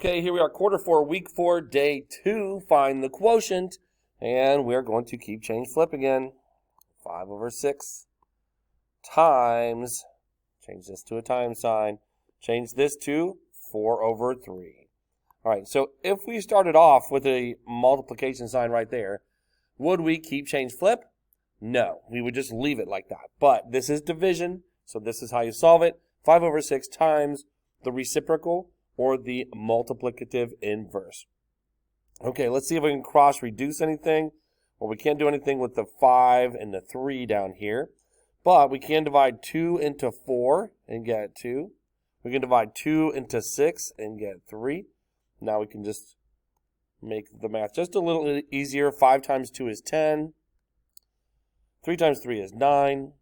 Okay, here we are, quarter 4, week 4, day 2. Find the quotient, and we're going to keep change flip again. 5 over 6 times, change this to a times sign, change this to 4 over 3. All right, so if we started off with a multiplication sign right there, would we keep change flip? No, we would just leave it like that. But this is division, so this is how you solve it. 5 over 6 times the reciprocal or the multiplicative inverse. Okay, let's see if we can cross-reduce anything. Well, we can't do anything with the 5 and the 3 down here, but we can divide 2 into 4 and get 2. We can divide 2 into 6 and get 3. Now we can just make the math just a little easier. 5 times 2 is 10. 3 times 3 is 9.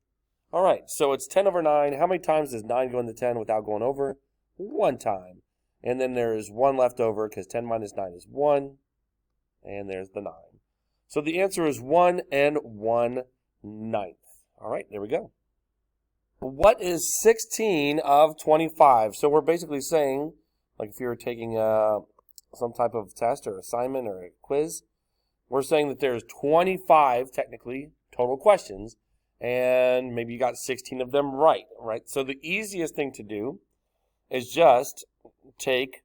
All right, so it's 10 over 9. How many times does 9 go into 10 without going over? 1 time. And then there's 1 left over because 10 minus 9 is 1. And there's the 9. So the answer is 1 and 1/9. All right, there we go. What is 16 of 25? So we're basically saying, like if you were taking some type of test or assignment or a quiz, we're saying that there's 25, technically, total questions, and maybe you got 16 of them right? So the easiest thing to do is just take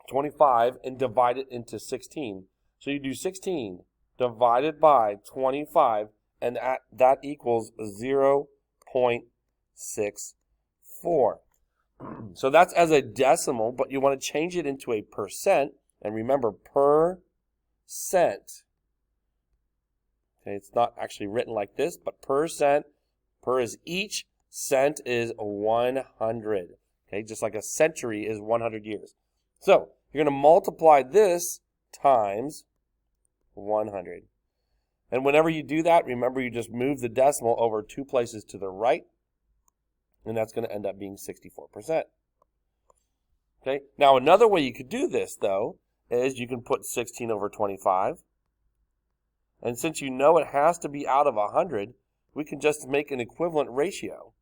25 and divide it into 16. So you do 16 divided by 25, and that equals 0.64. So that's as a decimal, but you want to change it into a percent, and remember, percent. Okay, it's not actually written like this, but percent, per is each, cent is 100. Okay, just like a century is 100 years. So you're going to multiply this times 100. And whenever you do that, remember you just move the decimal over 2 places to the right, and that's going to end up being 64%. Okay, now another way you could do this, though, is you can put 16 over 25. And since you know it has to be out of 100, we can just make an equivalent ratio,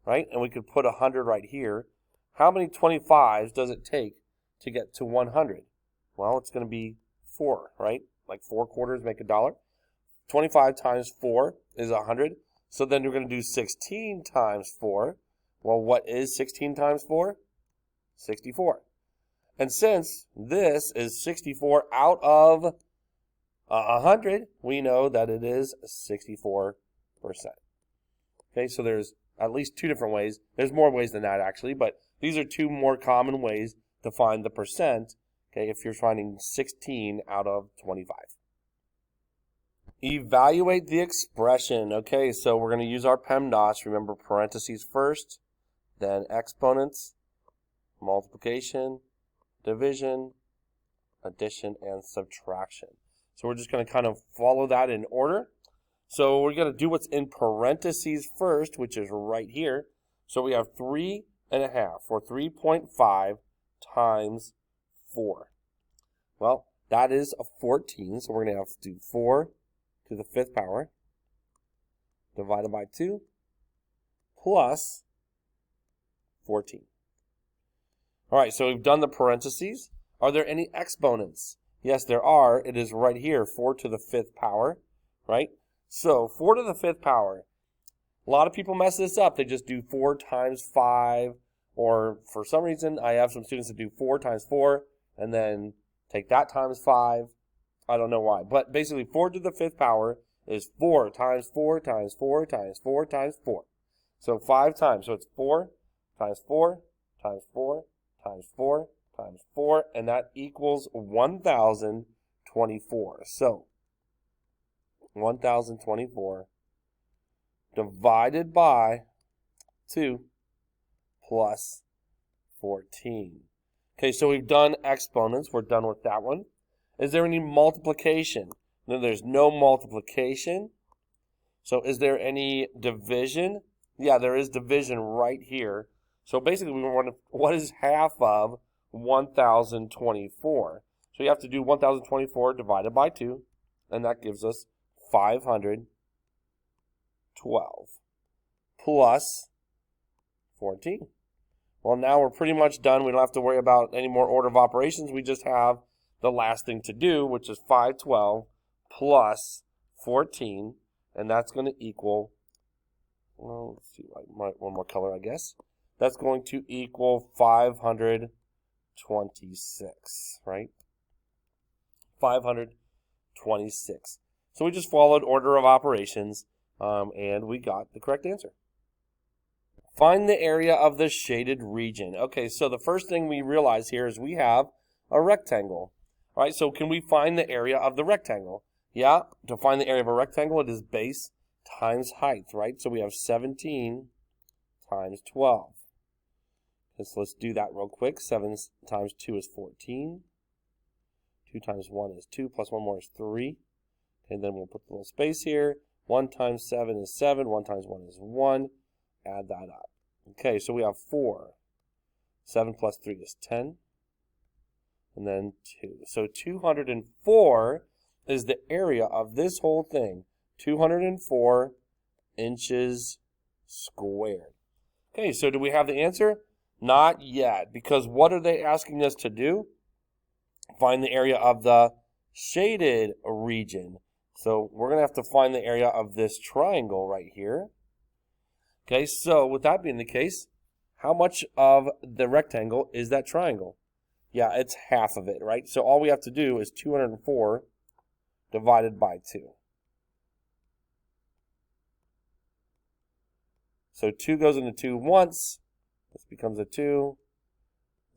right? And we could put 100 right here. How many 25s does it take to get to 100? Well, it's going to be 4, right? Like 4 quarters make $1. 25 times 4 is 100. So then we're going to do 16 times 4. Well, what is 16 times 4? 64. And since this is 64 out of 100, we know that it is 64%. Okay, so there's at least 2 different ways. There's more ways than that, actually, but these are 2 more common ways to find the percent, okay, if you're finding 16 out of 25. Evaluate the expression. Okay, so we're going to use our PEMDAS. Remember, parentheses first, then exponents, multiplication, division, addition, and subtraction. So we're just going to kind of follow that in order. So we're going to do what's in parentheses first, which is right here. So we have 3.5, or 3.5 times 4. Well, that is a 14, so we're going to have to do 4 to the 5th power divided by 2 plus 14. All right, so we've done the parentheses. Are there any exponents? Yes, there are. It is right here, 4 to the 5th power, right? So 4 to the 5th power. A lot of people mess this up. They just do 4 times 5, or for some reason, I have some students that do 4 times 4, and then take that times 5. I don't know why. But basically, 4 to the 5th power is 4 times 4 times 4 times 4 times 4. So 5 times. So it's 4 times 4 times 4 times 4 times 4, and that equals 1,024. So 1,024 divided by 2 plus 14. Okay, so we've done exponents. We're done with that one. Is there any multiplication? No, there's no multiplication. So is there any division? Yeah, there is division right here. So basically, we want to, what is half of 1,024? So you have to do 1,024 divided by 2, and that gives us 512 plus 14. Well, now we're pretty much done. We don't have to worry about any more order of operations. We just have the last thing to do, which is 512 plus 14, and that's going to equal, well, let's see, one more color, I guess. That's going to equal 526, right? 526. So we just followed order of operations, and we got the correct answer. Find the area of the shaded region. Okay, so the first thing we realize here is we have a rectangle. All right, so can we find the area of the rectangle? Yeah, to find the area of a rectangle, it is base times height, right? So we have 17 times 12. So let's do that real quick. 7 times 2 is 14. 2 times 1 is 2, plus 1 more is 3. And then we'll put the little space here. 1 times 7 is 7. 1 times 1 is 1. Add that up. Okay, so we have 4. 7 plus 3 is 10. And then 2. So 204 is the area of this whole thing. 204 inches squared. Okay, so do we have the answer? Not yet, because what are they asking us to do? Find the area of the shaded region. So we're going to have to find the area of this triangle right here. Okay, so with that being the case, how much of the rectangle is that triangle? Yeah, it's half of it, right? So all we have to do is 204 divided by 2. So 2 goes into 2 once. This becomes a 2,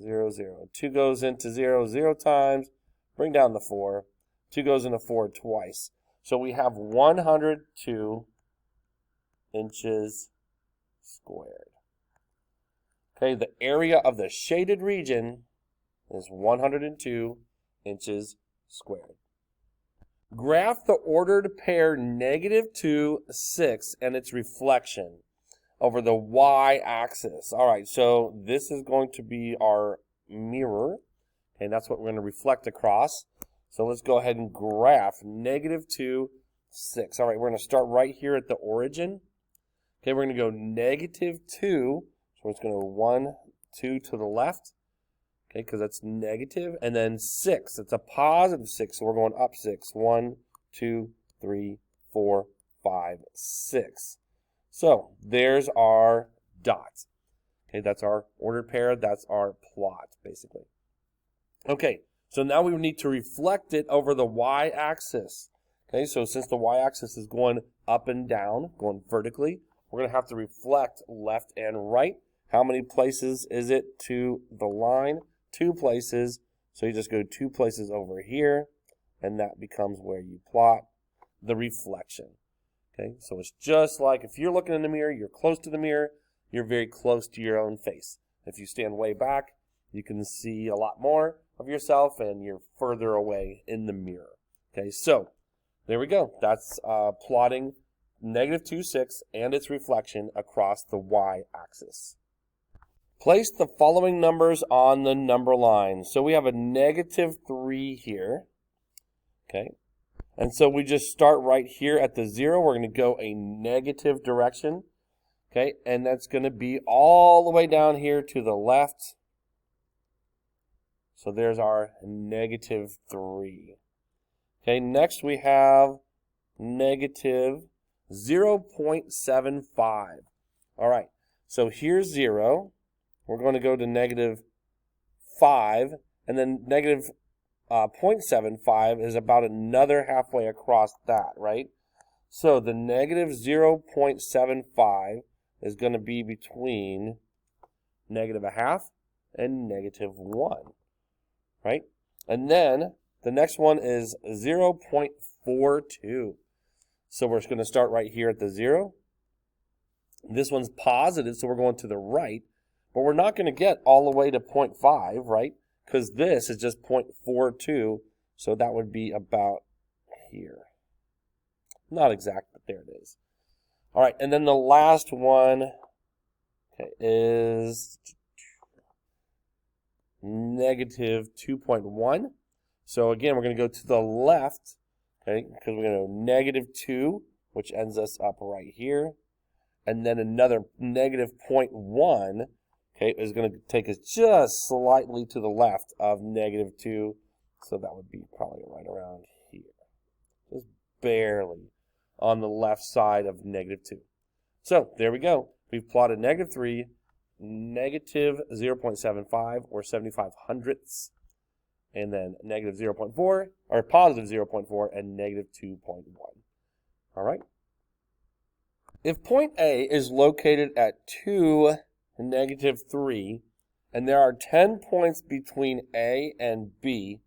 0, 0. 2 goes into 0, 0 times. Bring down the 4. 2 goes into 4 twice. So we have 102 inches squared. Okay, the area of the shaded region is 102 inches squared. Graph the ordered pair -2, 6 and its reflection over the y-axis. All right, so this is going to be our mirror, and that's what we're going to reflect across. So let's go ahead and graph -2, 6. All right, we're going to start right here at the origin. Okay, we're going to go -2, so it's going to go 1, 2 to the left, okay, because that's negative, and then 6. It's a positive 6, so we're going up 6. 1, 2, 3, 4, 5, 6. So there's our dot. Okay, that's our ordered pair. That's our plot, basically. Okay, so now we need to reflect it over the y-axis. Okay, so since the y-axis is going up and down, going vertically, we're going to have to reflect left and right. How many places is it to the line? 2 places. So you just go 2 places over here, and that becomes where you plot the reflection. Okay, so it's just like if you're looking in the mirror, you're close to the mirror, you're very close to your own face. If you stand way back, you can see a lot more of yourself, and you're further away in the mirror. Okay, so there we go. That's plotting -2, 6 and its reflection across the y-axis. Place the following numbers on the number line. So we have a -3 here. Okay. And so we just start right here at the 0. We're going to go a negative direction. Okay. And that's going to be all the way down here to the left. So there's our -3. Okay. Next we have -0.75. All right. So here's 0. We're going to go to -5, and then -0.75 is about another halfway across that, right? So the -0.75 is going to be between -0.5 and -1, right? And then the next one is 0.42. So we're just going to start right here at the 0. This one's positive, so we're going to the right. But we're not going to get all the way to 0.5, right? Because this is just 0.42, so that would be about here. Not exact, but there it is. All right, and then the last one is -2.1. So again, we're going to go to the left, okay, because we're going to go -2, which ends us up right here. And then another -0.1. okay, is going to take us just slightly to the left of -2. So that would be probably right around here. Just barely on the left side of -2. So there we go. We've plotted -3, -0.75 or 75 hundredths, and then -0.4 or +0.4 and -2.1. All right. If point A is located at 2, -3, and there are 10 points between A and B,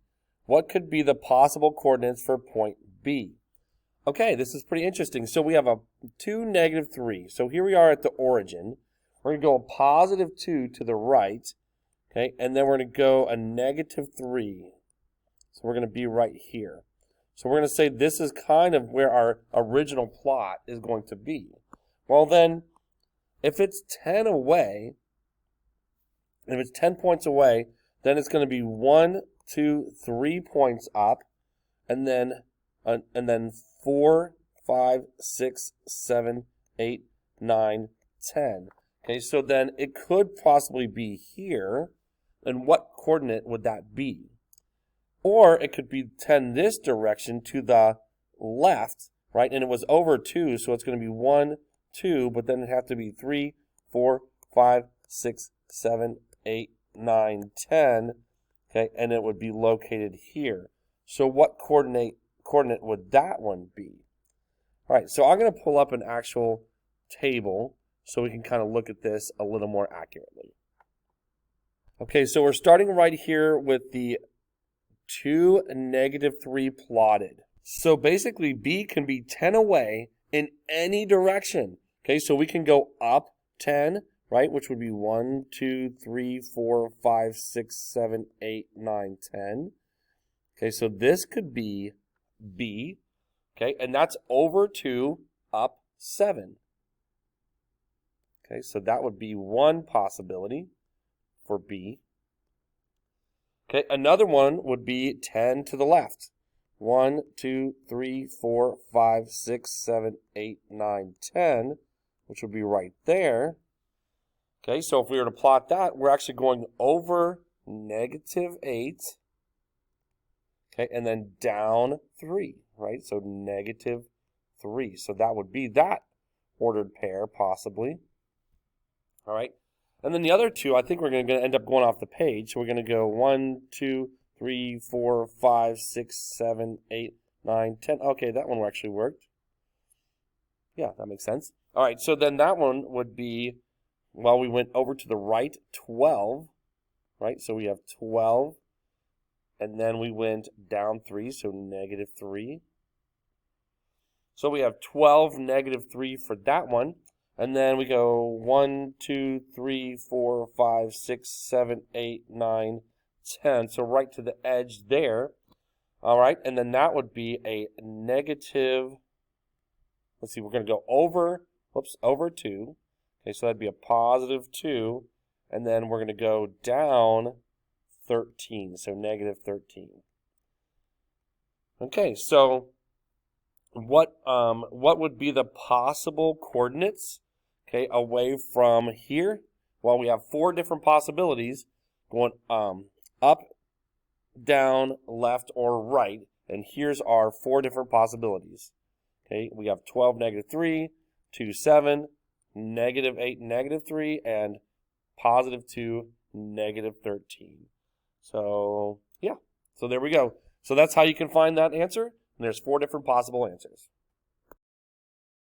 what could be the possible coordinates for point B? Okay, this is pretty interesting. So we have a 2, -3. So here we are at the origin. We're going to go a +2 to the right, okay, and then we're going to go a -3. So we're going to be right here. So we're going to say this is kind of where our original plot is going to be. Well then, if it's 10 away, if it's 10 points away, then it's going to be 1, 2, 3 points up, and then 4, 5, 6, 7, 8, 9, 10. Okay, so then it could possibly be here. And what coordinate would that be? Or it could be 10 this direction to the left, right? And it was over 2, so it's going to be 1, 2, but then it has to be 3, 4, 5, 6, 7, 8, 9, 10. Okay, and it would be located here. So what coordinate would that one be? All right, so I'm going to pull up an actual table so we can kind of look at this a little more accurately. Okay, so we're starting right here with the 2, -3 plotted. So basically B can be 10 away in any direction. Okay, so we can go up 10, right, which would be 1, 2, 3, 4, 5, 6, 7, 8, 9, 10. Okay, so this could be B, okay, and that's over 2, up 7. Okay, so that would be one possibility for B. Okay, another one would be 10 to the left. 1, 2, 3, 4, 5, 6, 7, 8, 9, 10, which would be right there. Okay, so if we were to plot that, we're actually going over -8, okay, and then down 3, right? So -3. So that would be that ordered pair, possibly. All right. And then the other two, I think we're going to end up going off the page. So we're going to go 1, 2, 3, 4, 5, 6, 7, 8, 9, 10. Okay, that one actually worked. Yeah, that makes sense. All right, so then that one would be, well, we went over to the right, 12, right? So we have 12, and then we went down 3, so -3. So we have 12, -3 for that one. And then we go 1, 2, 3, 4, 5, 6, 7, 8, 9, 10. So right to the edge there. All right, and then that would be a negative. Let's see, we're going to go over 2. Okay, so that'd be a +2. And then we're going to go down 13, so -13. Okay, so what would be the possible coordinates, okay, away from here? Well, we have 4 different possibilities going up, down, left, or right, and here's our 4 different possibilities. Okay, we have 12, -3, 2, 7, -8, -3, and +2, -13. So yeah, so there we go. So that's how you can find that answer. And there's 4 different possible answers.